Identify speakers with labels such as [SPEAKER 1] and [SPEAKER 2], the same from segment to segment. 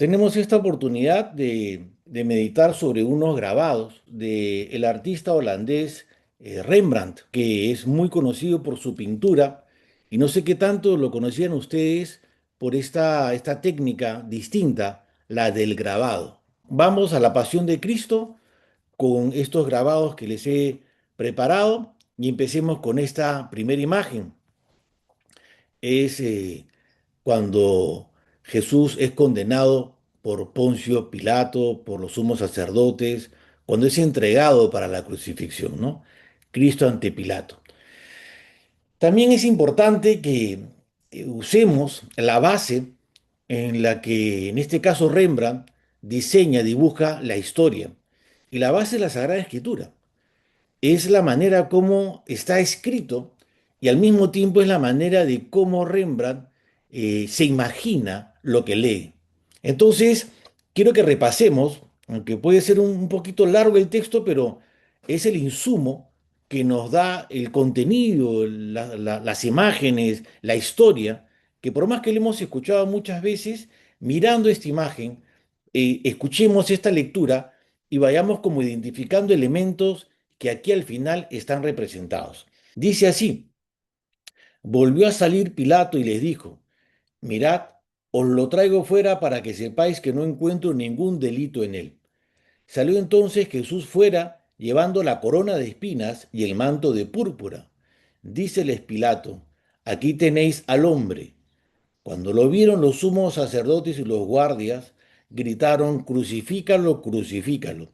[SPEAKER 1] Tenemos esta oportunidad de meditar sobre unos grabados del artista holandés Rembrandt, que es muy conocido por su pintura, y no sé qué tanto lo conocían ustedes por esta técnica distinta, la del grabado. Vamos a la Pasión de Cristo con estos grabados que les he preparado y empecemos con esta primera imagen. Es cuando Jesús es condenado por Poncio Pilato, por los sumos sacerdotes, cuando es entregado para la crucifixión, ¿no? Cristo ante Pilato. También es importante que usemos la base en la que, en este caso, Rembrandt diseña, dibuja la historia. Y la base es la Sagrada Escritura. Es la manera como está escrito y al mismo tiempo es la manera de cómo Rembrandt se imagina lo que lee. Entonces, quiero que repasemos, aunque puede ser un poquito largo el texto, pero es el insumo que nos da el contenido, las imágenes, la historia, que por más que lo hemos escuchado muchas veces, mirando esta imagen, escuchemos esta lectura y vayamos como identificando elementos que aquí al final están representados. Dice así: volvió a salir Pilato y les dijo: mirad, os lo traigo fuera para que sepáis que no encuentro ningún delito en él. Salió entonces Jesús fuera, llevando la corona de espinas y el manto de púrpura. Díceles Pilato: aquí tenéis al hombre. Cuando lo vieron los sumos sacerdotes y los guardias, gritaron: crucifícalo, crucifícalo.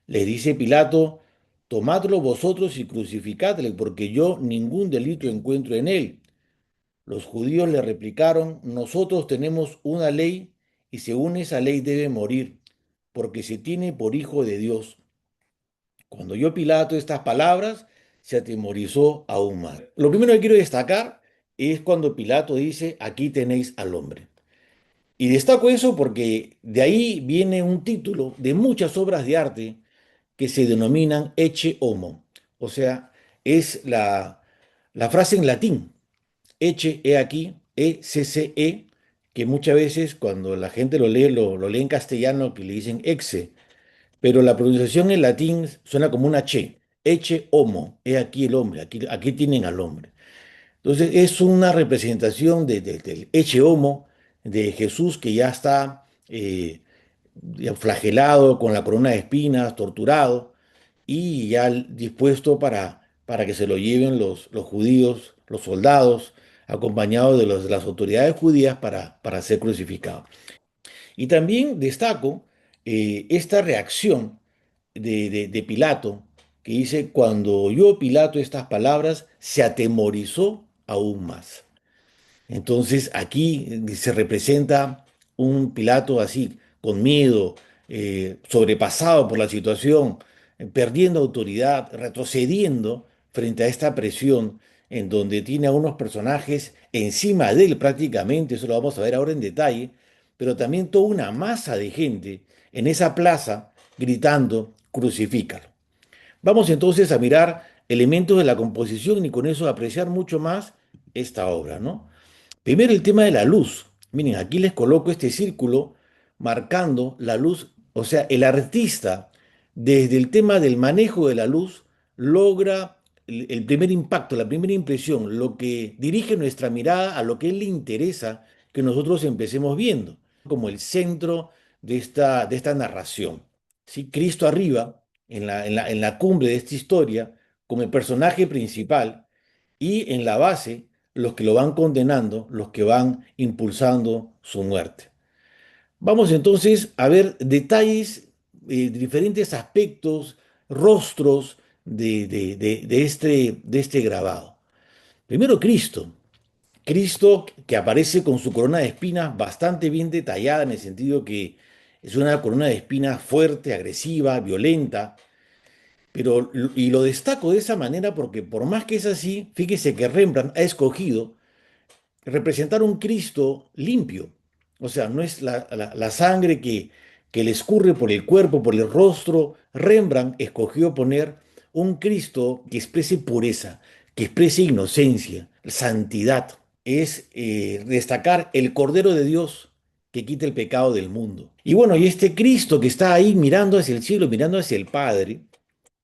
[SPEAKER 1] Les dice Pilato: tomadlo vosotros y crucificadle, porque yo ningún delito encuentro en él. Los judíos le replicaron: nosotros tenemos una ley y según esa ley debe morir, porque se tiene por hijo de Dios. Cuando oyó Pilato estas palabras, se atemorizó aún más. Lo primero que quiero destacar es cuando Pilato dice: aquí tenéis al hombre. Y destaco eso porque de ahí viene un título de muchas obras de arte que se denominan ecce homo. O sea, es la frase en latín, ecce, he aquí, E-C-C-E, que muchas veces cuando la gente lo lee en castellano, que le dicen exe, pero la pronunciación en latín suena como una che, ecce homo, he aquí el hombre, aquí tienen al hombre. Entonces es una representación del ecce homo de Jesús que ya está ya flagelado con la corona de espinas, torturado y ya dispuesto para que se lo lleven los judíos, los soldados, acompañados de las autoridades judías para ser crucificado. Y también destaco esta reacción de Pilato, que dice: cuando oyó Pilato estas palabras, se atemorizó aún más. Entonces aquí se representa un Pilato así, con miedo, sobrepasado por la situación, perdiendo autoridad, retrocediendo frente a esta presión en donde tiene a unos personajes encima de él prácticamente, eso lo vamos a ver ahora en detalle, pero también toda una masa de gente en esa plaza gritando: crucifícalo. Vamos entonces a mirar elementos de la composición y con eso apreciar mucho más esta obra, ¿no? Primero el tema de la luz. Miren, aquí les coloco este círculo marcando la luz. O sea, el artista, desde el tema del manejo de la luz, logra el primer impacto, la primera impresión, lo que dirige nuestra mirada a lo que a él le interesa que nosotros empecemos viendo, como el centro de esta narración. ¿Sí? Cristo arriba, en la cumbre de esta historia, como el personaje principal, y en la base los que lo van condenando, los que van impulsando su muerte. Vamos entonces a ver detalles, diferentes aspectos, rostros de este grabado. Primero Cristo. Cristo que aparece con su corona de espinas bastante bien detallada en el sentido que es una corona de espinas fuerte, agresiva, violenta, pero y lo destaco de esa manera porque por más que es así, fíjese que Rembrandt ha escogido representar un Cristo limpio. O sea, no es la sangre que le escurre por el cuerpo, por el rostro. Rembrandt escogió poner un Cristo que exprese pureza, que exprese inocencia, santidad. Es destacar el Cordero de Dios que quite el pecado del mundo. Y bueno, y este Cristo que está ahí mirando hacia el cielo, mirando hacia el Padre,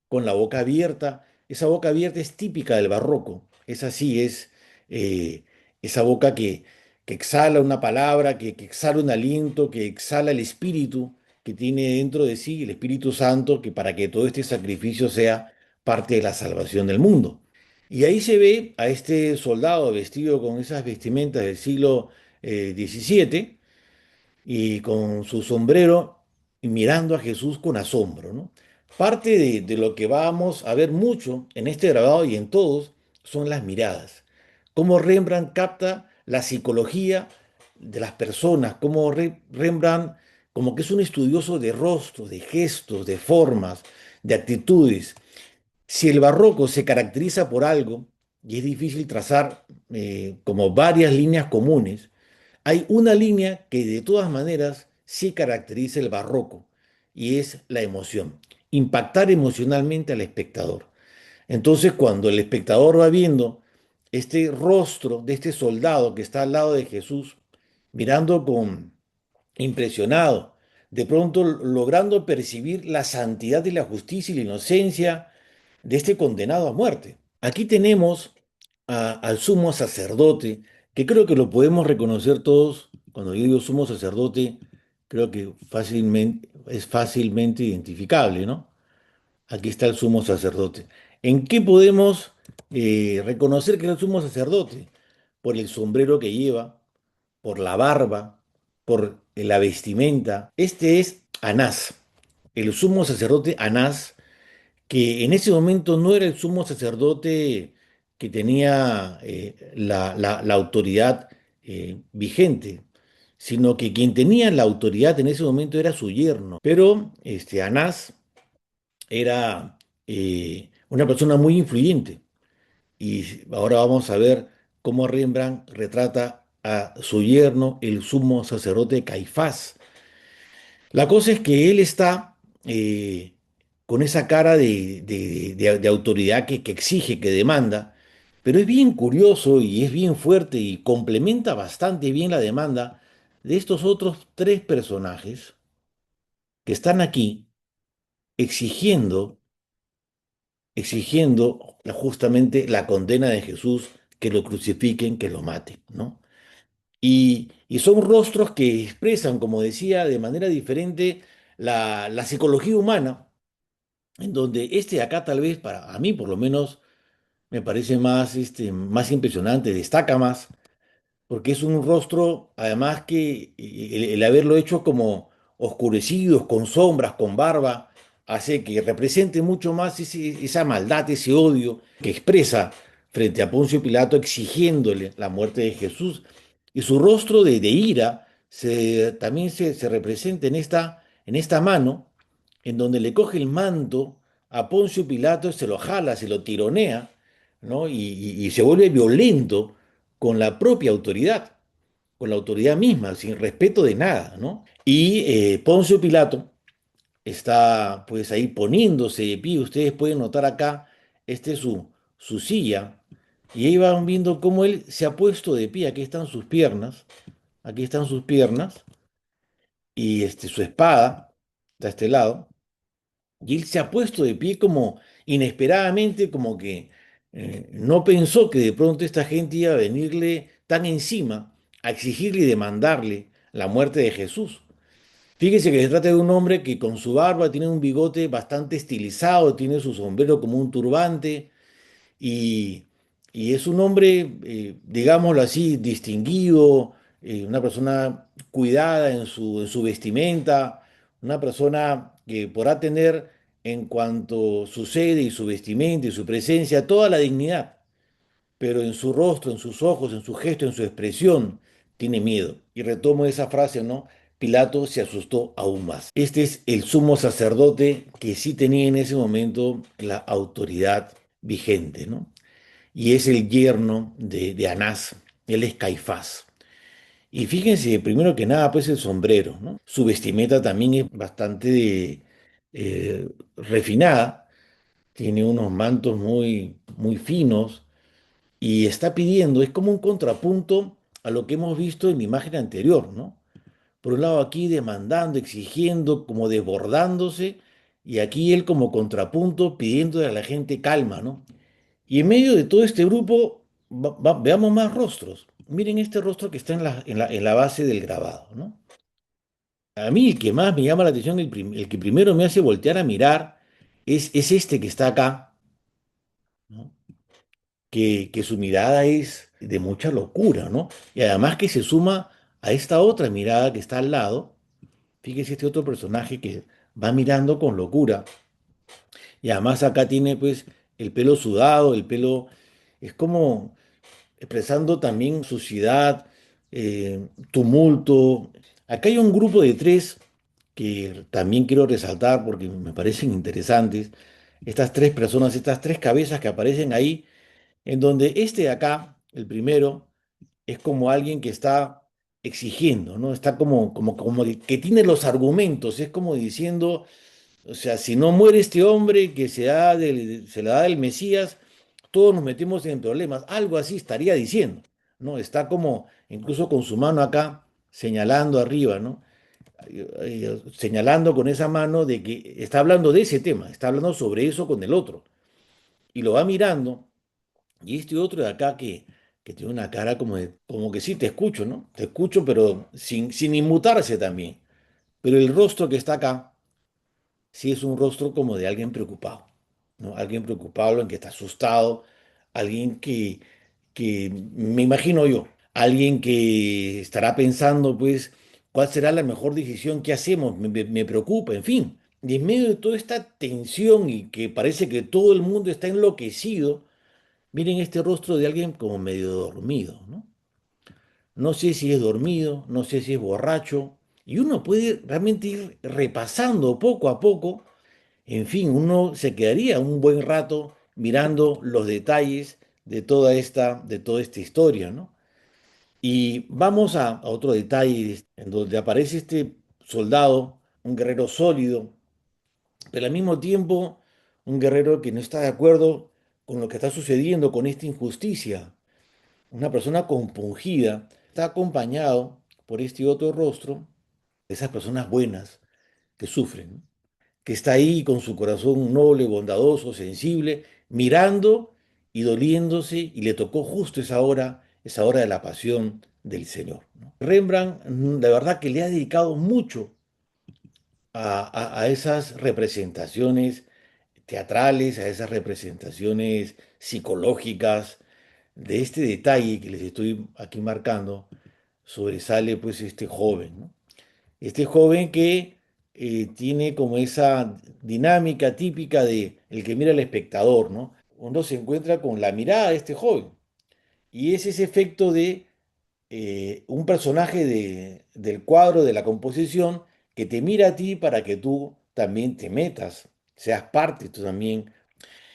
[SPEAKER 1] con la boca abierta. Esa boca abierta es típica del barroco. Es así, es esa boca que exhala una palabra, que exhala un aliento, que exhala el espíritu que tiene dentro de sí, el Espíritu Santo, que para que todo este sacrificio sea parte de la salvación del mundo. Y ahí se ve a este soldado vestido con esas vestimentas del siglo XVII y con su sombrero y mirando a Jesús con asombro, ¿no? Parte de lo que vamos a ver mucho en este grabado y en todos son las miradas. Cómo Rembrandt capta la psicología de las personas, cómo Rembrandt como que es un estudioso de rostros, de gestos, de formas, de actitudes. Si el barroco se caracteriza por algo, y es difícil trazar como varias líneas comunes, hay una línea que de todas maneras sí caracteriza el barroco y es la emoción, impactar emocionalmente al espectador. Entonces, cuando el espectador va viendo este rostro de este soldado que está al lado de Jesús, mirando con impresionado, de pronto logrando percibir la santidad y la justicia y la inocencia de este condenado a muerte. Aquí tenemos al sumo sacerdote, que creo que lo podemos reconocer todos. Cuando yo digo sumo sacerdote, creo que es fácilmente identificable, ¿no? Aquí está el sumo sacerdote. ¿En qué podemos reconocer que es el sumo sacerdote? Por el sombrero que lleva, por la barba, por la vestimenta. Este es Anás, el sumo sacerdote Anás, que en ese momento no era el sumo sacerdote que tenía la autoridad vigente, sino que quien tenía la autoridad en ese momento era su yerno. Pero Anás era una persona muy influyente. Y ahora vamos a ver cómo Rembrandt retrata a su yerno, el sumo sacerdote Caifás. La cosa es que él está con esa cara de autoridad que exige, que demanda, pero es bien curioso y es bien fuerte y complementa bastante bien la demanda de estos otros tres personajes que están aquí exigiendo, exigiendo justamente la condena de Jesús, que lo crucifiquen, que lo maten, ¿no? Y son rostros que expresan, como decía, de manera diferente la psicología humana, en donde este de acá tal vez, para a mí por lo menos, me parece más, más impresionante, destaca más, porque es un rostro, además que el haberlo hecho como oscurecidos, con sombras, con barba, hace que represente mucho más esa maldad, ese odio que expresa frente a Poncio Pilato exigiéndole la muerte de Jesús. Y su rostro de ira también se representa en esta mano, en donde le coge el manto a Poncio Pilato, se lo jala, se lo tironea, ¿no? Y se vuelve violento con la propia autoridad, con la autoridad misma, sin respeto de nada, ¿no? Y Poncio Pilato está pues ahí poniéndose de pie, ustedes pueden notar acá, este es su silla, y ahí van viendo cómo él se ha puesto de pie, aquí están sus piernas, y su espada está a este lado, y él se ha puesto de pie como inesperadamente, como que no pensó que de pronto esta gente iba a venirle tan encima a exigirle y demandarle la muerte de Jesús. Fíjese que se trata de un hombre que con su barba tiene un bigote bastante estilizado, tiene su sombrero como un turbante, y, y es un hombre, digámoslo así, distinguido, una persona cuidada en su vestimenta, una persona que podrá tener en cuanto sucede y su vestimenta y su presencia toda la dignidad, pero en su rostro, en sus ojos, en su gesto, en su expresión, tiene miedo. Y retomo esa frase, ¿no? Pilato se asustó aún más. Este es el sumo sacerdote que sí tenía en ese momento la autoridad vigente, ¿no? Y es el yerno de Anás, él es Caifás. Y fíjense, primero que nada, pues el sombrero, ¿no? Su vestimenta también es bastante refinada, tiene unos mantos muy finos y está pidiendo, es como un contrapunto a lo que hemos visto en la imagen anterior, ¿no? por un lado aquí demandando, exigiendo, como desbordándose, y aquí él como contrapunto pidiendo a la gente calma, ¿no? Y en medio de todo este grupo, veamos más rostros. Miren este rostro que está en la base del grabado, ¿no? A mí el que más me llama la atención, el que primero me hace voltear a mirar, es este que está acá, ¿no? Que su mirada es de mucha locura, ¿no? Y además que se suma a esta otra mirada que está al lado. Fíjese este otro personaje que va mirando con locura. Y además acá tiene pues el pelo sudado, el pelo es como expresando también suciedad, tumulto. Acá hay un grupo de tres que también quiero resaltar porque me parecen interesantes. Estas tres personas, estas tres cabezas que aparecen ahí, en donde este de acá, el primero, es como alguien que está exigiendo, ¿no? Está como que tiene los argumentos, es como diciendo, o sea, si no muere este hombre que se le da el Mesías, todos nos metemos en problemas. Algo así estaría diciendo, ¿no? Está como, incluso con su mano acá, señalando arriba, ¿no? Señalando con esa mano de que está hablando de ese tema, está hablando sobre eso con el otro. Y lo va mirando, y este otro de acá que tiene una cara como que sí, te escucho, ¿no? Te escucho, pero sin inmutarse también. Pero el rostro que está acá sí es un rostro como de alguien preocupado, ¿no? Alguien preocupado, alguien que está asustado, alguien que me imagino yo, alguien que estará pensando, pues, cuál será la mejor decisión que hacemos, me preocupa, en fin. Y en medio de toda esta tensión y que parece que todo el mundo está enloquecido, miren este rostro de alguien como medio dormido, ¿no? No sé si es dormido, no sé si es borracho, y uno puede realmente ir repasando poco a poco. En fin, uno se quedaría un buen rato mirando los detalles de toda esta historia, ¿no? Y vamos a otro detalle en donde aparece este soldado, un guerrero sólido, pero al mismo tiempo un guerrero que no está de acuerdo con lo que está sucediendo, con esta injusticia. Una persona compungida está acompañado por este otro rostro de esas personas buenas que sufren, ¿no? Que está ahí con su corazón noble, bondadoso, sensible, mirando y doliéndose, y le tocó justo esa hora de la pasión del Señor, ¿no? Rembrandt, la verdad que le ha dedicado mucho a esas representaciones teatrales, a esas representaciones psicológicas. De este detalle que les estoy aquí marcando, sobresale pues este joven, ¿no? Este joven que tiene como esa dinámica típica de el que mira al espectador, ¿no? Uno se encuentra con la mirada de este joven y es ese efecto de un personaje del cuadro, de la composición, que te mira a ti para que tú también te metas, seas parte tú también.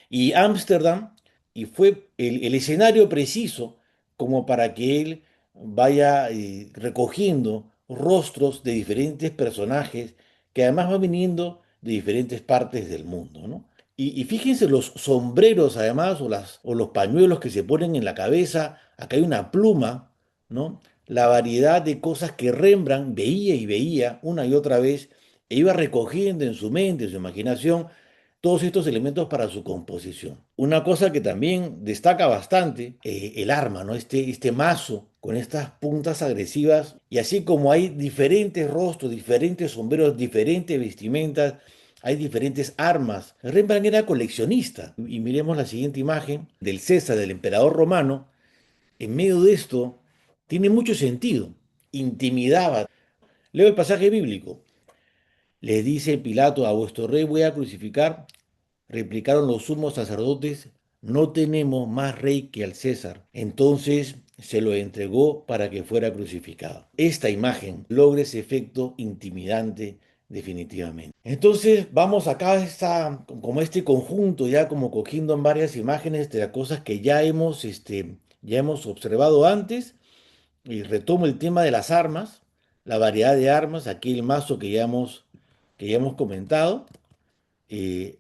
[SPEAKER 1] Y Ámsterdam, y fue el escenario preciso como para que él vaya recogiendo rostros de diferentes personajes que además van viniendo de diferentes partes del mundo, ¿no? Y fíjense los sombreros además o los pañuelos que se ponen en la cabeza, acá hay una pluma, ¿no? La variedad de cosas que Rembrandt veía y veía una y otra vez e iba recogiendo en su mente, en su imaginación, todos estos elementos para su composición. Una cosa que también destaca bastante, el arma, ¿no? Este mazo con estas puntas agresivas, y así como hay diferentes rostros, diferentes sombreros, diferentes vestimentas, hay diferentes armas. Rembrandt era coleccionista. Y miremos la siguiente imagen del César, del emperador romano. En medio de esto, tiene mucho sentido. Intimidaba. Leo el pasaje bíblico. Le dice Pilato: a vuestro rey voy a crucificar. Replicaron los sumos sacerdotes: no tenemos más rey que al César. Entonces se lo entregó para que fuera crucificado. Esta imagen logra ese efecto intimidante definitivamente. Entonces vamos acá, está como este conjunto, ya como cogiendo en varias imágenes de las cosas que ya hemos observado antes, y retomo el tema de las armas, la variedad de armas, aquí el mazo que ya hemos comentado.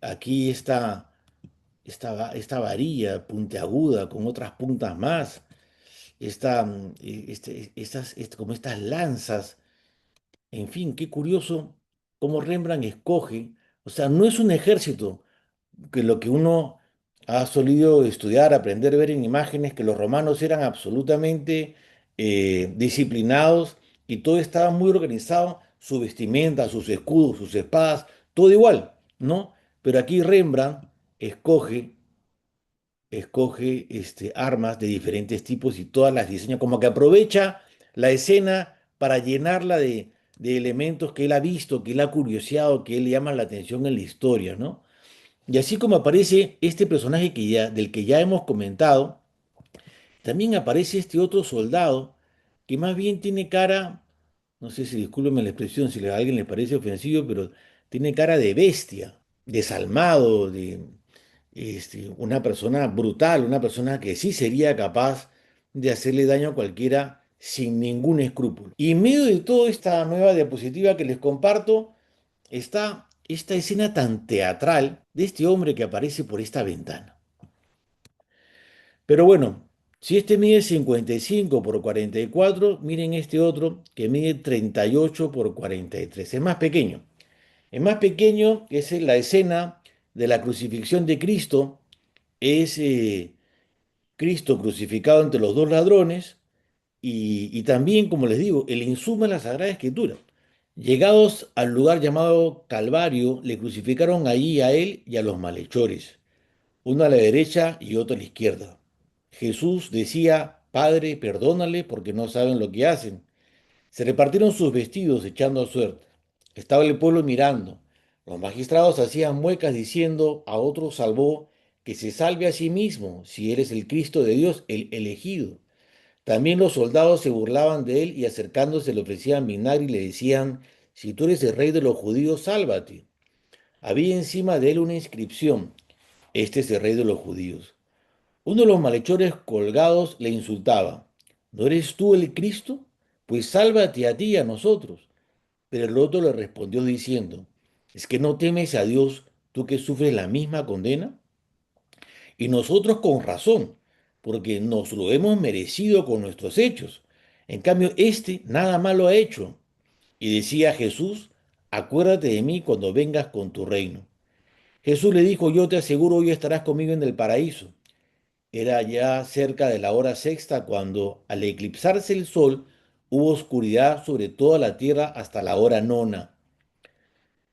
[SPEAKER 1] Aquí está esta varilla puntiaguda con otras puntas más, como estas lanzas En fin, qué curioso cómo Rembrandt escoge, o sea, no es un ejército que lo que uno ha solido estudiar, aprender, ver en imágenes, que los romanos eran absolutamente disciplinados y todo estaba muy organizado, su vestimenta, sus escudos, sus espadas, todo igual, ¿no? Pero aquí Rembrandt escoge, armas de diferentes tipos y todas las diseña, como que aprovecha la escena para llenarla de elementos que él ha visto, que él ha curioseado, que él le llama la atención en la historia, ¿no? Y así como aparece este personaje del que ya hemos comentado, también aparece este otro soldado que más bien tiene cara, no sé si discúlpenme la expresión, si a alguien le parece ofensivo, pero tiene cara de bestia, desalmado, una persona brutal, una persona que sí sería capaz de hacerle daño a cualquiera sin ningún escrúpulo. Y en medio de toda esta nueva diapositiva que les comparto, está esta escena tan teatral de este hombre que aparece por esta ventana. Pero bueno, si este mide 55 por 44, miren este otro que mide 38 por 43. Es más pequeño. Es más pequeño, es la escena de la crucifixión de Cristo. Es Cristo crucificado entre los dos ladrones y también, como les digo, el insumo de la Sagrada Escritura. Llegados al lugar llamado Calvario, le crucificaron ahí a él y a los malhechores, uno a la derecha y otro a la izquierda. Jesús decía, Padre, perdónale porque no saben lo que hacen. Se repartieron sus vestidos echando a suerte. Estaba el pueblo mirando. Los magistrados hacían muecas diciendo, a otro salvó, que se salve a sí mismo, si eres el Cristo de Dios, el elegido. También los soldados se burlaban de él y acercándose le ofrecían vinagre y le decían, si tú eres el rey de los judíos, sálvate. Había encima de él una inscripción, este es el rey de los judíos. Uno de los malhechores colgados le insultaba, ¿no eres tú el Cristo? Pues sálvate a ti y a nosotros. Pero el otro le respondió diciendo, ¿es que no temes a Dios tú que sufres la misma condena? Y nosotros con razón, porque nos lo hemos merecido con nuestros hechos. En cambio, este nada malo ha hecho. Y decía Jesús, acuérdate de mí cuando vengas con tu reino. Jesús le dijo, yo te aseguro, hoy estarás conmigo en el paraíso. Era ya cerca de la hora sexta cuando, al eclipsarse el sol, hubo oscuridad sobre toda la tierra hasta la hora nona.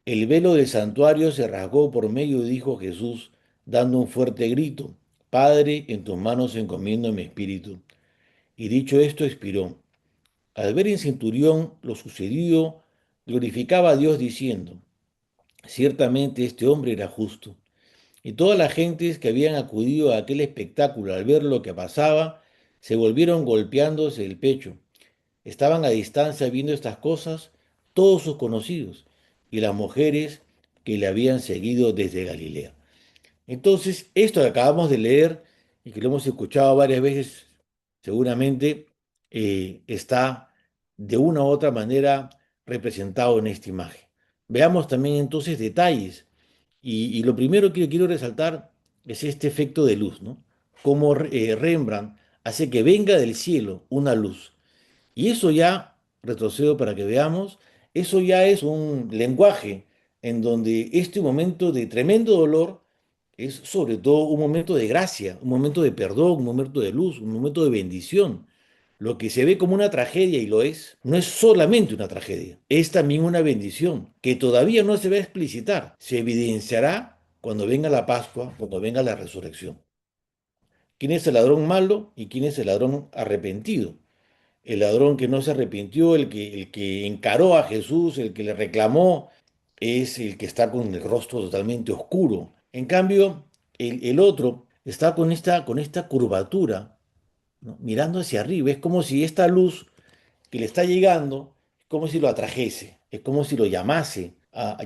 [SPEAKER 1] El velo del santuario se rasgó por medio y dijo Jesús, dando un fuerte grito, Padre, en tus manos encomiendo mi espíritu. Y dicho esto, expiró. Al ver en Centurión lo sucedido, glorificaba a Dios diciendo, ciertamente este hombre era justo. Y todas las gentes que habían acudido a aquel espectáculo al ver lo que pasaba, se volvieron golpeándose el pecho. Estaban a distancia viendo estas cosas todos sus conocidos y las mujeres que le habían seguido desde Galilea. Entonces, esto que acabamos de leer y que lo hemos escuchado varias veces, seguramente está de una u otra manera representado en esta imagen. Veamos también entonces detalles. Y lo primero que quiero resaltar es este efecto de luz, ¿no? Cómo Rembrandt hace que venga del cielo una luz. Y eso ya, retrocedo para que veamos, eso ya es un lenguaje en donde este momento de tremendo dolor es sobre todo un momento de gracia, un momento de perdón, un momento de luz, un momento de bendición. Lo que se ve como una tragedia y lo es, no es solamente una tragedia, es también una bendición que todavía no se va a explicitar, se evidenciará cuando venga la Pascua, cuando venga la resurrección. ¿Quién es el ladrón malo y quién es el ladrón arrepentido? El ladrón que no se arrepintió, el que encaró a Jesús, el que le reclamó, es el que está con el rostro totalmente oscuro. En cambio, el otro está con esta curvatura, ¿no? Mirando hacia arriba. Es como si esta luz que le está llegando, es como si lo atrajese, es como si lo llamase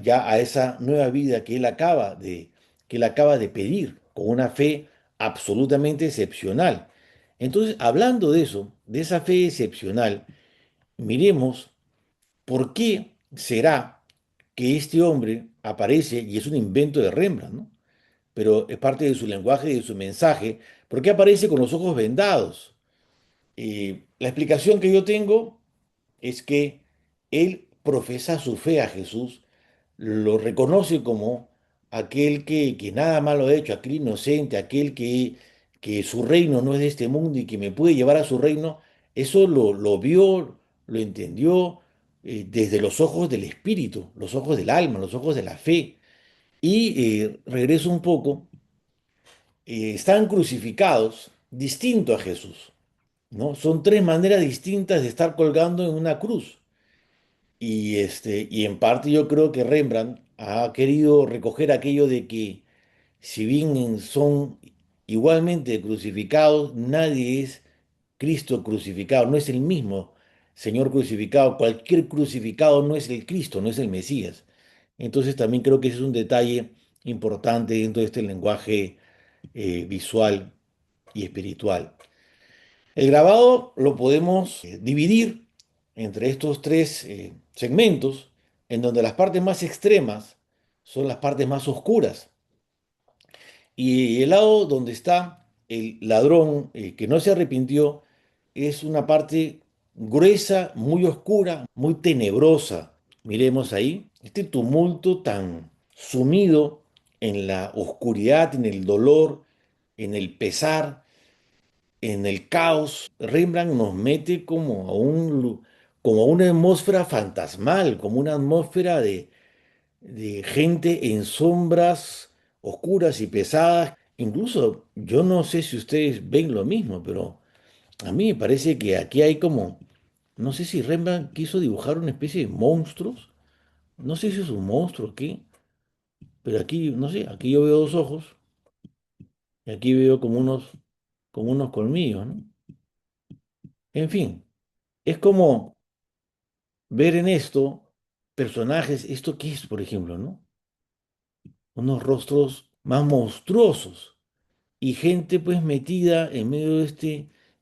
[SPEAKER 1] ya a esa nueva vida que él acaba de pedir, con una fe absolutamente excepcional. Entonces, hablando de eso, de esa fe excepcional, miremos por qué será que este hombre aparece, y es un invento de Rembrandt, ¿no? Pero es parte de su lenguaje y de su mensaje, ¿por qué aparece con los ojos vendados? La explicación que yo tengo es que él profesa su fe a Jesús, lo reconoce como aquel que nada malo ha hecho, aquel inocente, aquel que su reino no es de este mundo y que me puede llevar a su reino, eso lo vio, lo entendió desde los ojos del espíritu, los ojos del alma, los ojos de la fe. Y regreso un poco, están crucificados distinto a Jesús, ¿no? Son tres maneras distintas de estar colgando en una cruz. Y en parte yo creo que Rembrandt ha querido recoger aquello de que si bien son igualmente crucificados, nadie es Cristo crucificado, no es el mismo Señor crucificado. Cualquier crucificado no es el Cristo, no es el Mesías. Entonces también creo que ese es un detalle importante dentro de este lenguaje visual y espiritual. El grabado lo podemos dividir entre estos tres segmentos, en donde las partes más extremas son las partes más oscuras. Y el lado donde está el ladrón que no se arrepintió es una parte gruesa, muy oscura, muy tenebrosa. Miremos ahí, este tumulto tan sumido en la oscuridad, en el dolor, en el pesar, en el caos. Rembrandt nos mete como a una atmósfera fantasmal, como una atmósfera de gente en sombras oscuras y pesadas. Incluso yo no sé si ustedes ven lo mismo, pero a mí me parece que aquí hay como, no sé si Rembrandt quiso dibujar una especie de monstruos, no sé si es un monstruo o qué, pero aquí, no sé, aquí yo veo dos ojos y aquí veo como unos colmillos, ¿no? En fin, es como ver en esto personajes, ¿esto qué es, por ejemplo, no? Unos rostros más monstruosos y gente pues metida en medio de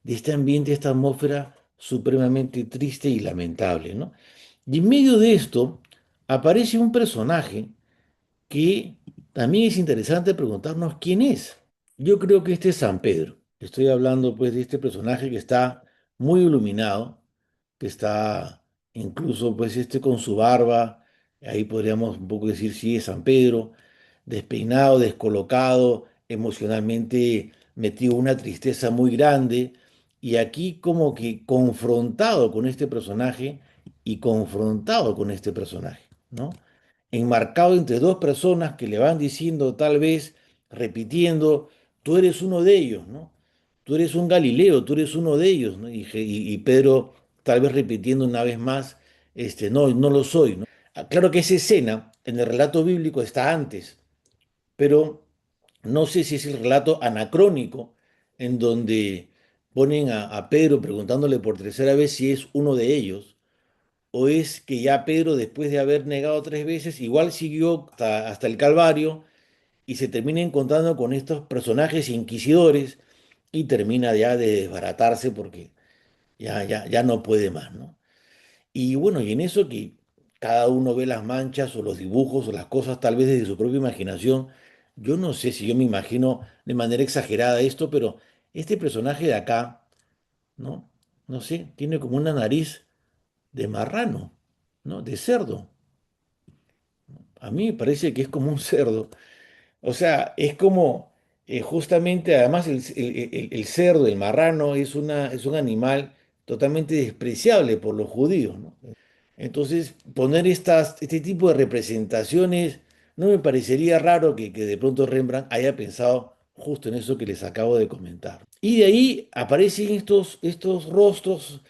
[SPEAKER 1] este ambiente, esta atmósfera supremamente triste y lamentable, ¿no? Y en medio de esto aparece un personaje que también es interesante preguntarnos quién es. Yo creo que este es San Pedro. Estoy hablando pues de este personaje que está muy iluminado, que está incluso pues con su barba, ahí podríamos un poco decir sí es San Pedro, despeinado, descolocado, emocionalmente metido en una tristeza muy grande y aquí como que confrontado con este personaje y confrontado con este personaje, ¿no? Enmarcado entre dos personas que le van diciendo tal vez, repitiendo, tú eres uno de ellos, ¿no? Tú eres un Galileo, tú eres uno de ellos, ¿no? Y Pedro tal vez repitiendo una vez más, no, no lo soy, ¿no? Claro que esa escena en el relato bíblico está antes, pero no sé si es el relato anacrónico en donde ponen a Pedro preguntándole por tercera vez si es uno de ellos, o es que ya Pedro, después de haber negado tres veces, igual siguió hasta el Calvario y se termina encontrando con estos personajes inquisidores y termina ya de desbaratarse porque ya no puede más, ¿no? Y bueno, y en eso que cada uno ve las manchas o los dibujos o las cosas tal vez desde su propia imaginación, yo no sé si yo me imagino de manera exagerada esto, pero este personaje de acá, ¿no? No sé, tiene como una nariz de marrano, ¿no? De cerdo. A mí me parece que es como un cerdo. O sea, es como justamente, además el cerdo, el marrano, es un animal totalmente despreciable por los judíos, ¿no? Entonces, poner este tipo de representaciones, no me parecería raro que de pronto Rembrandt haya pensado justo en eso que les acabo de comentar. Y de ahí aparecen estos rostros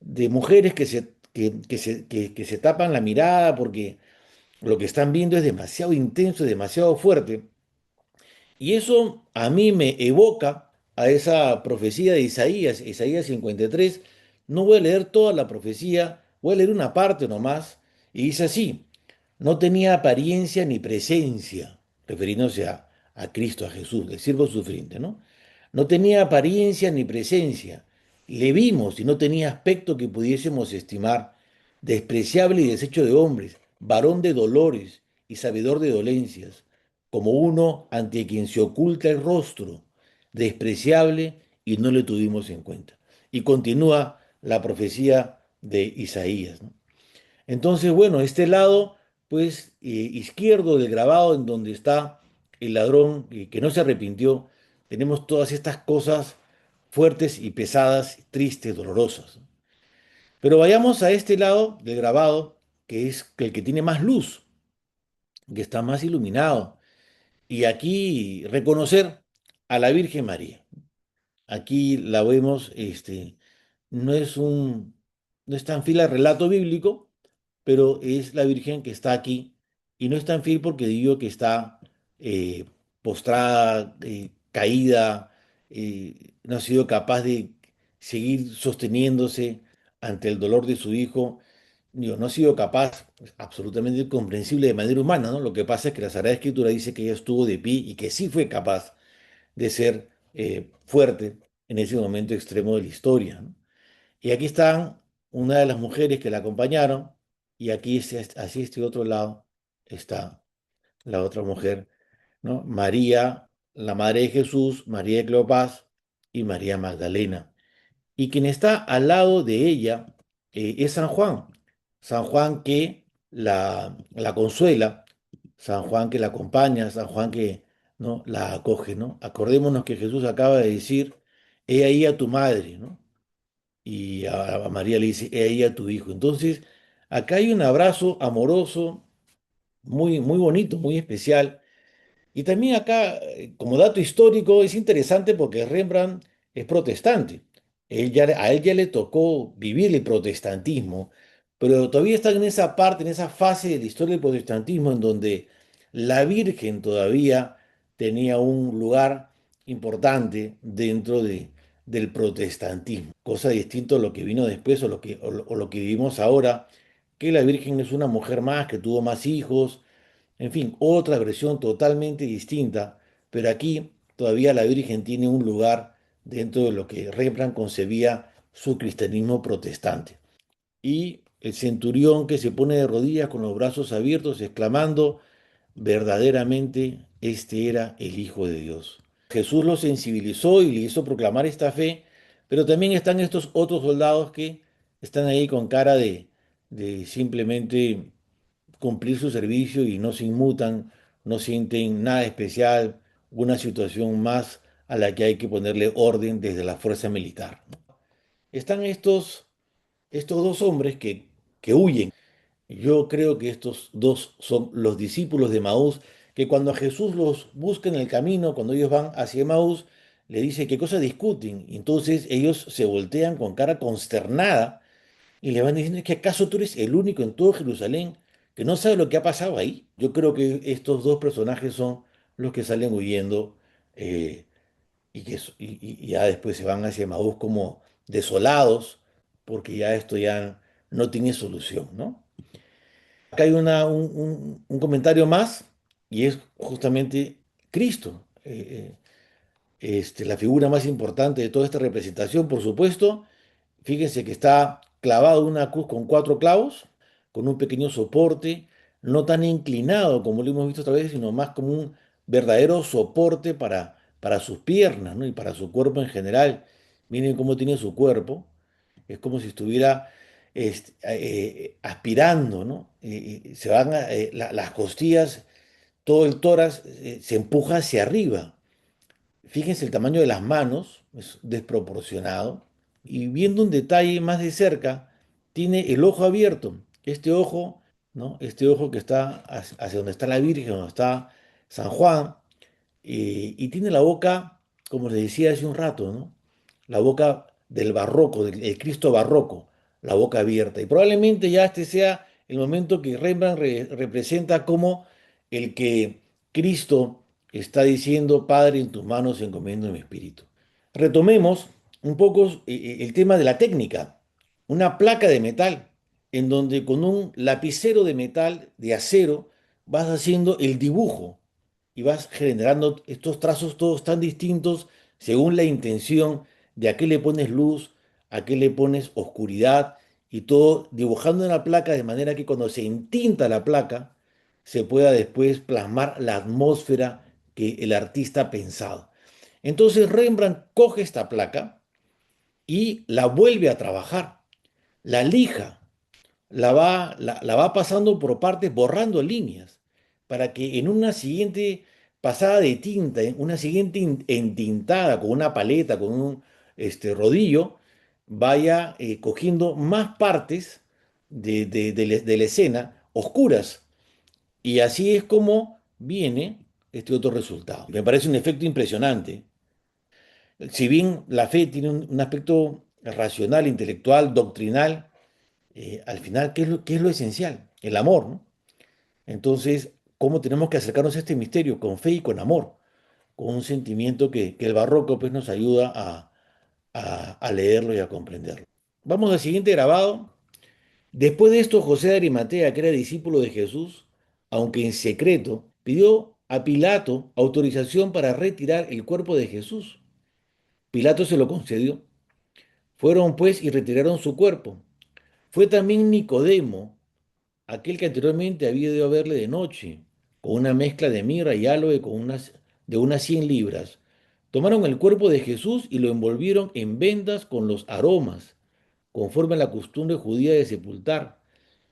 [SPEAKER 1] de mujeres que se tapan la mirada porque lo que están viendo es demasiado intenso, demasiado fuerte. Y eso a mí me evoca a esa profecía de Isaías, Isaías 53. No voy a leer toda la profecía, voy a leer una parte nomás. Y dice así, no tenía apariencia ni presencia, refiriéndose a Cristo, a Jesús, el siervo sufriente, ¿no? No tenía apariencia ni presencia. Le vimos y no tenía aspecto que pudiésemos estimar, despreciable y deshecho de hombres, varón de dolores y sabedor de dolencias como uno ante quien se oculta el rostro, despreciable y no le tuvimos en cuenta. Y continúa la profecía de Isaías, ¿no? Entonces, bueno, este lado, pues, izquierdo del grabado, en donde está el ladrón que no se arrepintió, tenemos todas estas cosas fuertes y pesadas, tristes, dolorosas. Pero vayamos a este lado del grabado, que es el que tiene más luz, que está más iluminado. Y aquí reconocer a la Virgen María. Aquí la vemos, no es no es tan fiel al relato bíblico, pero es la Virgen que está aquí. Y no es tan fiel porque digo que está eh, postrada, caída, no ha sido capaz de seguir sosteniéndose ante el dolor de su hijo. Digo, no ha sido capaz, absolutamente incomprensible de manera humana, ¿no? Lo que pasa es que la Sagrada Escritura dice que ella estuvo de pie y que sí fue capaz de ser fuerte en ese momento extremo de la historia, ¿no? Y aquí están una de las mujeres que la acompañaron, y aquí, así este otro lado, está la otra mujer, ¿no? María, la madre de Jesús, María de Cleofás y María Magdalena. Y quien está al lado de ella es San Juan. San Juan que la consuela, San Juan que la acompaña, San Juan que, ¿no?, la acoge, ¿no? Acordémonos que Jesús acaba de decir: he ahí a tu madre, ¿no? Y a María le dice: he ahí a tu hijo. Entonces, acá hay un abrazo amoroso, muy, muy bonito, muy especial. Y también acá, como dato histórico, es interesante porque Rembrandt es protestante. A él ya le tocó vivir el protestantismo, pero todavía está en esa parte, en esa fase de la historia del protestantismo en donde la Virgen todavía tenía un lugar importante dentro del protestantismo, cosa distinta a lo que vino después o lo que vivimos ahora, que la Virgen es una mujer más que tuvo más hijos, en fin, otra versión totalmente distinta, pero aquí todavía la Virgen tiene un lugar dentro de lo que Rembrandt concebía su cristianismo protestante. Y el centurión que se pone de rodillas con los brazos abiertos, exclamando: verdaderamente este era el Hijo de Dios. Jesús lo sensibilizó y le hizo proclamar esta fe, pero también están estos otros soldados que están ahí con cara de simplemente cumplir su servicio y no se inmutan, no sienten nada especial, una situación más a la que hay que ponerle orden desde la fuerza militar. Están estos dos hombres que huyen. Yo creo que estos dos son los discípulos de Maús, que cuando a Jesús los busca en el camino, cuando ellos van hacia Maús, le dice qué cosa discuten. Entonces ellos se voltean con cara consternada y le van diciendo: ¿es que acaso tú eres el único en todo Jerusalén que no sabe lo que ha pasado ahí? Yo creo que estos dos personajes son los que salen huyendo, y ya después se van hacia Maús como desolados porque ya esto ya no tiene solución, ¿no? Acá hay un comentario más, y es justamente Cristo, la figura más importante de toda esta representación, por supuesto. Fíjense que está clavado en una cruz con cuatro clavos, con un pequeño soporte, no tan inclinado como lo hemos visto otra vez, sino más como un verdadero soporte para sus piernas, ¿no?, y para su cuerpo en general. Miren cómo tiene su cuerpo, es como si estuviera aspirando, ¿no? Se van las costillas, todo el tórax se empuja hacia arriba. Fíjense el tamaño de las manos, es desproporcionado. Y viendo un detalle más de cerca, tiene el ojo abierto. Este ojo, ¿no? Este ojo que está hacia donde está la Virgen, donde está San Juan, y tiene la boca, como les decía hace un rato, ¿no? La boca del barroco, del el Cristo barroco, la boca abierta. Y probablemente ya este sea el momento que Rembrandt representa como el que Cristo está diciendo: Padre, en tus manos encomiendo mi espíritu. Retomemos un poco el tema de la técnica. Una placa de metal en donde con un lapicero de metal, de acero, vas haciendo el dibujo y vas generando estos trazos todos tan distintos según la intención de a qué le pones luz, a qué le pones oscuridad, y todo dibujando en la placa de manera que cuando se entinta la placa se pueda después plasmar la atmósfera que el artista ha pensado. Entonces Rembrandt coge esta placa y la vuelve a trabajar, la lija, la va pasando por partes, borrando líneas, para que en una siguiente pasada de tinta, en una siguiente entintada con una paleta, con un rodillo, vaya cogiendo más partes de la escena oscuras. Y así es como viene este otro resultado. Me parece un efecto impresionante. Si bien la fe tiene un aspecto racional, intelectual, doctrinal, al final, qué es lo esencial? El amor, ¿no? Entonces, ¿cómo tenemos que acercarnos a este misterio? Con fe y con amor, con un sentimiento que el barroco pues, nos ayuda a leerlo y a comprenderlo. Vamos al siguiente grabado. Después de esto, José de Arimatea, que era discípulo de Jesús, aunque en secreto, pidió a Pilato autorización para retirar el cuerpo de Jesús. Pilato se lo concedió. Fueron pues y retiraron su cuerpo. Fue también Nicodemo, aquel que anteriormente había ido a verle de noche, con una mezcla de mirra y aloe de unas 100 libras. Tomaron el cuerpo de Jesús y lo envolvieron en vendas con los aromas, conforme a la costumbre judía de sepultar.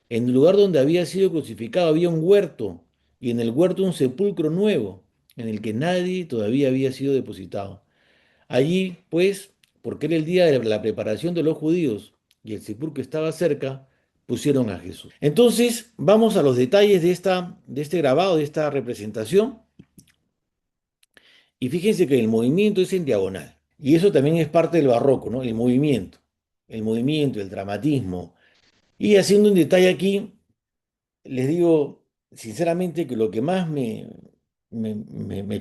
[SPEAKER 1] En el lugar donde había sido crucificado había un huerto, y en el huerto un sepulcro nuevo, en el que nadie todavía había sido depositado. Allí, pues, porque era el día de la preparación de los judíos y el sepulcro estaba cerca, pusieron a Jesús. Entonces, vamos a los detalles de este grabado, de esta representación, y fíjense que el movimiento es en diagonal. Y eso también es parte del barroco, ¿no? El movimiento, el dramatismo. Y haciendo un detalle aquí, les digo sinceramente que lo que más me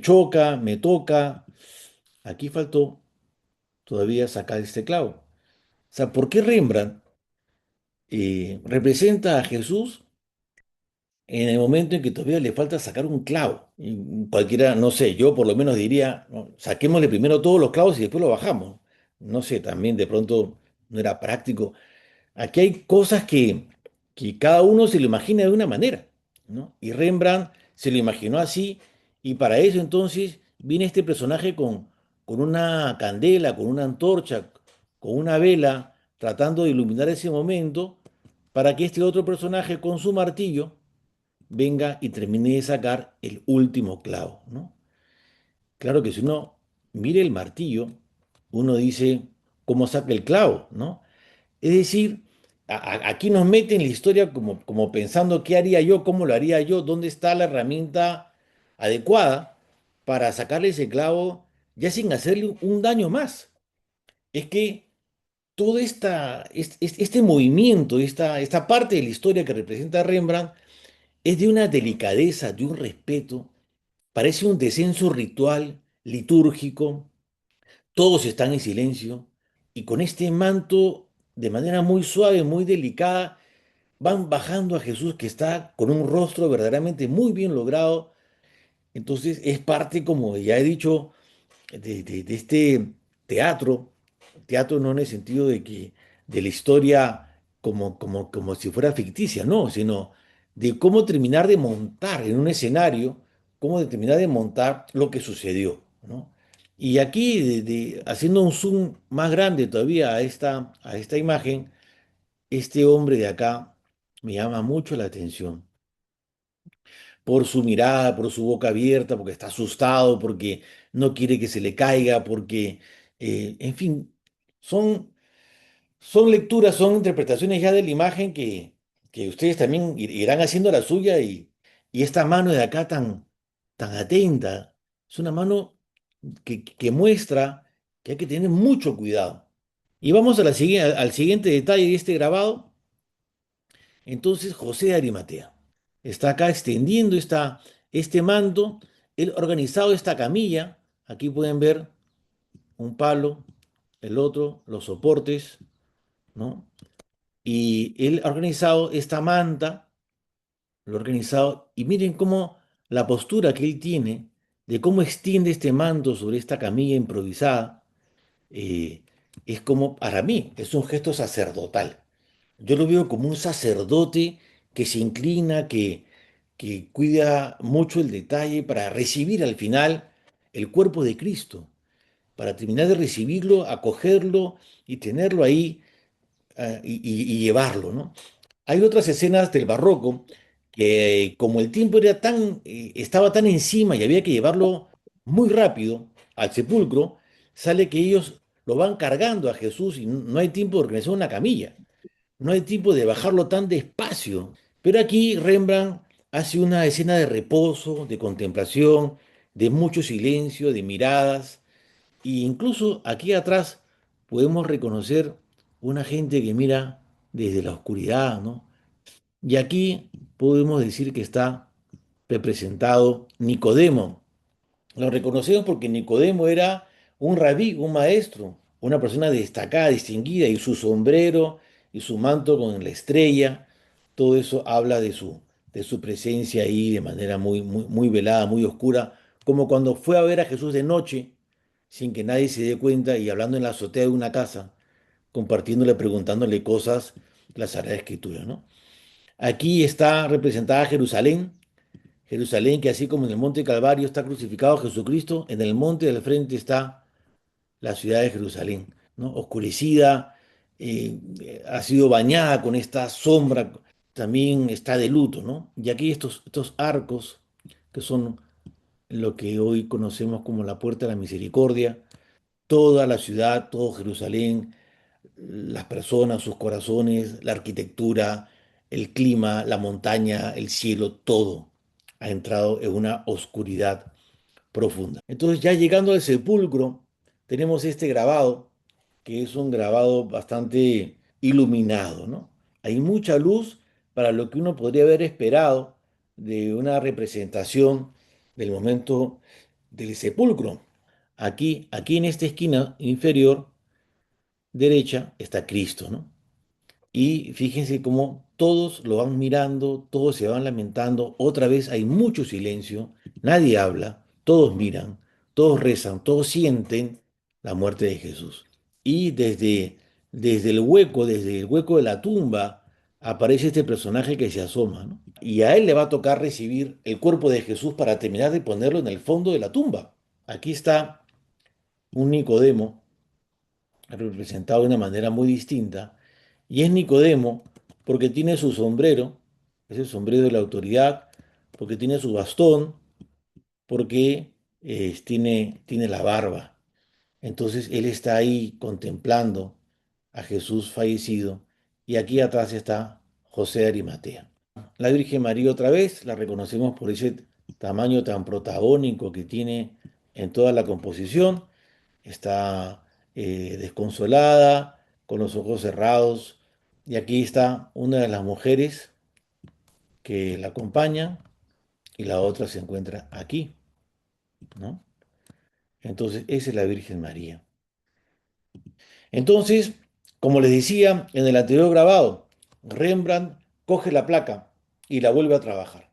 [SPEAKER 1] choca, me toca, aquí faltó todavía sacar este clavo. O sea, ¿por qué Rembrandt representa a Jesús en el momento en que todavía le falta sacar un clavo? Y cualquiera, no sé, yo por lo menos diría, no, saquémosle primero todos los clavos y después lo bajamos. No sé, también de pronto no era práctico. Aquí hay cosas que cada uno se lo imagina de una manera, ¿no? Y Rembrandt se lo imaginó así, y para eso entonces viene este personaje con una candela, con una antorcha, con una vela, tratando de iluminar ese momento para que este otro personaje con su martillo venga y termine de sacar el último clavo, ¿no? Claro que si uno mira el martillo, uno dice, ¿cómo saca el clavo, no? Es decir, aquí nos meten en la historia como pensando qué haría yo, cómo lo haría yo, dónde está la herramienta adecuada para sacarle ese clavo ya sin hacerle un daño más. Es que todo este movimiento, esta parte de la historia que representa Rembrandt es de una delicadeza, de un respeto, parece un descenso ritual, litúrgico, todos están en silencio y con este manto de manera muy suave, muy delicada, van bajando a Jesús que está con un rostro verdaderamente muy bien logrado. Entonces es parte, como ya he dicho, de este teatro, teatro no en el sentido de que de la historia como si fuera ficticia, no, sino de cómo terminar de montar en un escenario, cómo de terminar de montar lo que sucedió, ¿no? Y aquí, haciendo un zoom más grande todavía a esta imagen, este hombre de acá me llama mucho la atención por su mirada, por su boca abierta, porque está asustado, porque no quiere que se le caiga, porque, en fin, son, son lecturas, son interpretaciones ya de la imagen que ustedes también irán haciendo la suya y esta mano de acá tan atenta, es una mano que muestra que hay que tener mucho cuidado. Y vamos a al siguiente detalle de este grabado. Entonces José de Arimatea está acá extendiendo este manto, él ha organizado esta camilla, aquí pueden ver un palo, el otro, los soportes, ¿no? Y él ha organizado esta manta, lo ha organizado, y miren cómo la postura que él tiene, de cómo extiende este manto sobre esta camilla improvisada, eh, es como, para mí, es un gesto sacerdotal. Yo lo veo como un sacerdote que se inclina, que cuida mucho el detalle para recibir al final el cuerpo de Cristo, para terminar de recibirlo, acogerlo y tenerlo ahí y llevarlo, ¿no? Hay otras escenas del barroco que como el tiempo era estaba tan encima y había que llevarlo muy rápido al sepulcro, sale que ellos lo van cargando a Jesús y no hay tiempo de organizar una camilla, no hay tiempo de bajarlo tan despacio. Pero aquí Rembrandt hace una escena de reposo, de contemplación, de mucho silencio, de miradas, e incluso aquí atrás podemos reconocer una gente que mira desde la oscuridad, ¿no? Y aquí podemos decir que está representado Nicodemo. Lo reconocemos porque Nicodemo era un rabí, un maestro, una persona destacada, distinguida, y su sombrero y su manto con la estrella, todo eso habla de su presencia ahí de manera muy velada, muy oscura, como cuando fue a ver a Jesús de noche, sin que nadie se dé cuenta y hablando en la azotea de una casa, compartiéndole, preguntándole cosas, la Sagrada Escritura, ¿no? Aquí está representada Jerusalén, Jerusalén que así como en el monte Calvario está crucificado Jesucristo, en el monte del frente está la ciudad de Jerusalén, ¿no? Oscurecida, ha sido bañada con esta sombra, también está de luto, ¿no? Y aquí estos arcos, que son lo que hoy conocemos como la Puerta de la Misericordia, toda la ciudad, todo Jerusalén, las personas, sus corazones, la arquitectura, el clima, la montaña, el cielo, todo ha entrado en una oscuridad profunda. Entonces, ya llegando al sepulcro, tenemos este grabado, que es un grabado bastante iluminado, ¿no? Hay mucha luz para lo que uno podría haber esperado de una representación del momento del sepulcro. Aquí en esta esquina inferior derecha está Cristo, ¿no? Y fíjense cómo todos lo van mirando, todos se van lamentando. Otra vez hay mucho silencio, nadie habla, todos miran, todos rezan, todos sienten la muerte de Jesús. Y desde el hueco de la tumba, aparece este personaje que se asoma, ¿no? Y a él le va a tocar recibir el cuerpo de Jesús para terminar de ponerlo en el fondo de la tumba. Aquí está un Nicodemo representado de una manera muy distinta, y es Nicodemo porque tiene su sombrero, es el sombrero de la autoridad, porque tiene su bastón, porque tiene la barba. Entonces él está ahí contemplando a Jesús fallecido, y aquí atrás está José de Arimatea. La Virgen María otra vez la reconocemos por ese tamaño tan protagónico que tiene en toda la composición. Está desconsolada, con los ojos cerrados. Y aquí está una de las mujeres que la acompaña y la otra se encuentra aquí, ¿no? Entonces, esa es la Virgen María. Entonces, como les decía en el anterior grabado, Rembrandt coge la placa y la vuelve a trabajar.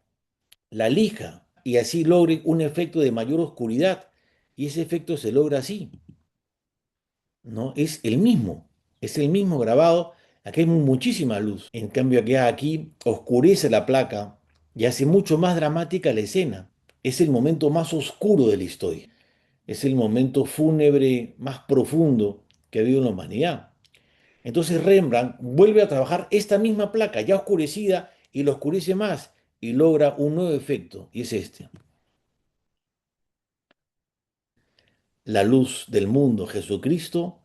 [SPEAKER 1] La lija y así logre un efecto de mayor oscuridad. Y ese efecto se logra así, ¿no? Es el mismo grabado. Aquí hay muchísima luz. En cambio, aquí oscurece la placa y hace mucho más dramática la escena. Es el momento más oscuro de la historia. Es el momento fúnebre más profundo que ha habido en la humanidad. Entonces Rembrandt vuelve a trabajar esta misma placa ya oscurecida y lo oscurece más y logra un nuevo efecto, y es este. La luz del mundo, Jesucristo,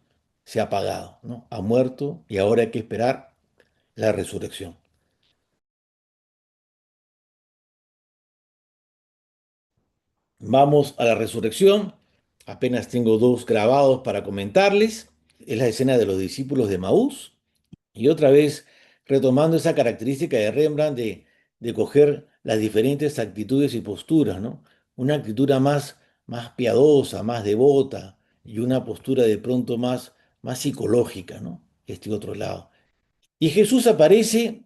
[SPEAKER 1] se ha apagado, ¿no? Ha muerto y ahora hay que esperar la resurrección. Vamos a la resurrección. Apenas tengo dos grabados para comentarles. Es la escena de los discípulos de Maús. Y otra vez, retomando esa característica de Rembrandt de coger las diferentes actitudes y posturas, ¿no? Una actitud más piadosa, más devota, y una postura de pronto más psicológica, ¿no? Este otro lado. Y Jesús aparece,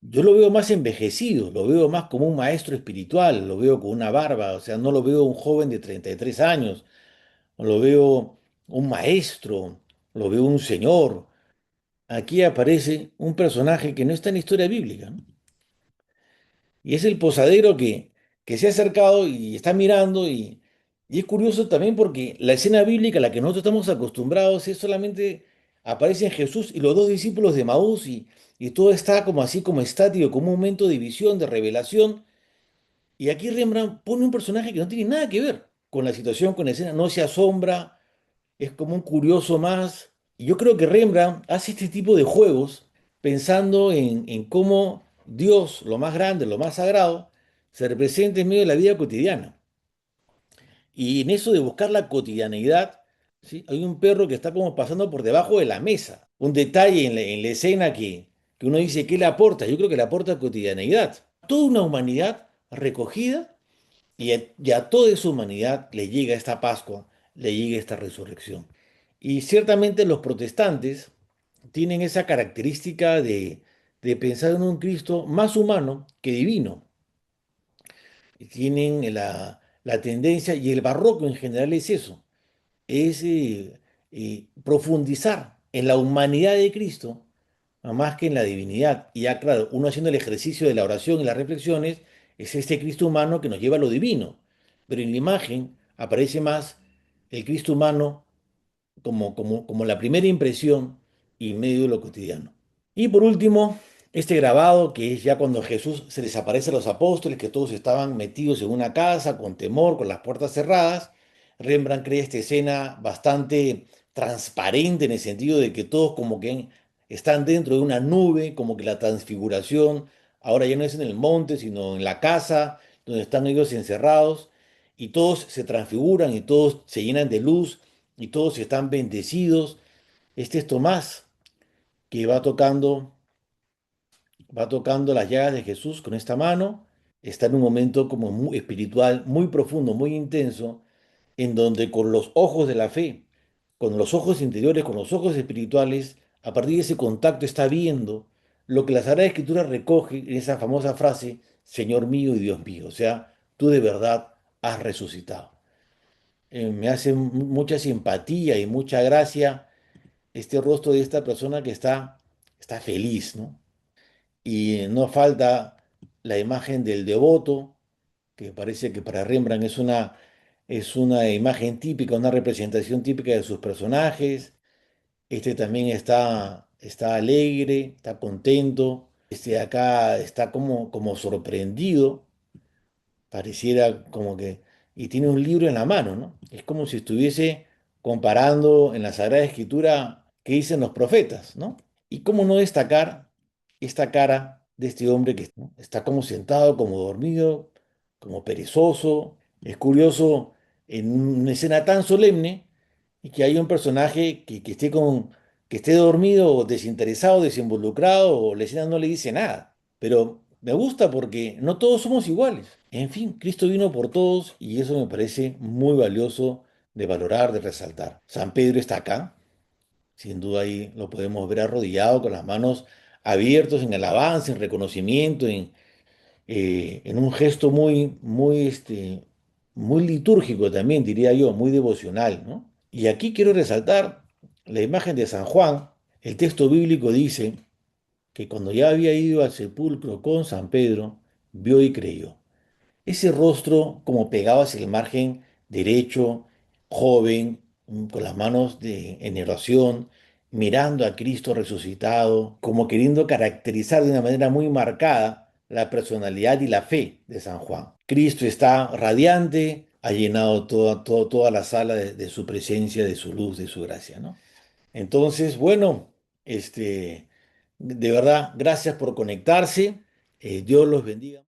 [SPEAKER 1] yo lo veo más envejecido, lo veo más como un maestro espiritual, lo veo con una barba, o sea, no lo veo un joven de 33 años, lo veo un maestro, lo veo un señor. Aquí aparece un personaje que no está en la historia bíblica, ¿no? Y es el posadero que se ha acercado y está mirando y es curioso también porque la escena bíblica a la que nosotros estamos acostumbrados es solamente aparecen Jesús y los dos discípulos de Maús y todo está como así, como estático, como un momento de visión, de revelación. Y aquí Rembrandt pone un personaje que no tiene nada que ver con la situación, con la escena, no se asombra, es como un curioso más. Y yo creo que Rembrandt hace este tipo de juegos pensando en cómo Dios, lo más grande, lo más sagrado, se representa en medio de la vida cotidiana. Y en eso de buscar la cotidianeidad, ¿sí? Hay un perro que está como pasando por debajo de la mesa. Un detalle en la escena que uno dice, ¿qué le aporta? Yo creo que le aporta cotidianeidad. Toda una humanidad recogida y a toda esa humanidad le llega esta Pascua, le llega esta resurrección. Y ciertamente los protestantes tienen esa característica de pensar en un Cristo más humano que divino. Tienen la tendencia, y el barroco en general es eso, es profundizar en la humanidad de Cristo más que en la divinidad. Y ya, claro, uno haciendo el ejercicio de la oración y las reflexiones, es este Cristo humano que nos lleva a lo divino. Pero en la imagen aparece más el Cristo humano como la primera impresión y medio de lo cotidiano. Y por último, este grabado que es ya cuando Jesús se les aparece a los apóstoles, que todos estaban metidos en una casa con temor, con las puertas cerradas. Rembrandt crea esta escena bastante transparente en el sentido de que todos como que están dentro de una nube, como que la transfiguración ahora ya no es en el monte, sino en la casa donde están ellos encerrados, y todos se transfiguran y todos se llenan de luz y todos están bendecidos. Este es Tomás que va tocando las llagas de Jesús con esta mano, está en un momento como muy espiritual, muy profundo, muy intenso, en donde con los ojos de la fe, con los ojos interiores, con los ojos espirituales, a partir de ese contacto está viendo lo que la Sagrada Escritura recoge en esa famosa frase, Señor mío y Dios mío, o sea, tú de verdad has resucitado. Me hace mucha simpatía y mucha gracia este rostro de esta persona que está feliz, ¿no? Y no falta la imagen del devoto, que parece que para Rembrandt es una imagen típica, una representación típica de sus personajes. Este también está alegre, está contento. Este de acá está como sorprendido, pareciera como que, y tiene un libro en la mano, ¿no? Es como si estuviese comparando en la Sagrada Escritura qué dicen los profetas, ¿no? Y cómo no destacar esta cara de este hombre que, ¿no?, está como sentado, como dormido, como perezoso. Es curioso en una escena tan solemne y que haya un personaje que esté dormido o desinteresado, desinvolucrado, o la escena no le dice nada. Pero me gusta porque no todos somos iguales. En fin, Cristo vino por todos y eso me parece muy valioso de valorar, de resaltar. San Pedro está acá, sin duda ahí lo podemos ver arrodillado con las manos abiertas en alabanza, en reconocimiento, en un gesto muy litúrgico también, diría yo, muy devocional, ¿no? Y aquí quiero resaltar la imagen de San Juan. El texto bíblico dice que cuando ya había ido al sepulcro con San Pedro, vio y creyó. Ese rostro como pegado hacia el margen derecho, joven, con las manos en oración, mirando a Cristo resucitado, como queriendo caracterizar de una manera muy marcada la personalidad y la fe de San Juan. Cristo está radiante, ha llenado toda la sala de su presencia, de su luz, de su gracia, ¿no? Entonces, bueno, de verdad, gracias por conectarse. Dios los bendiga.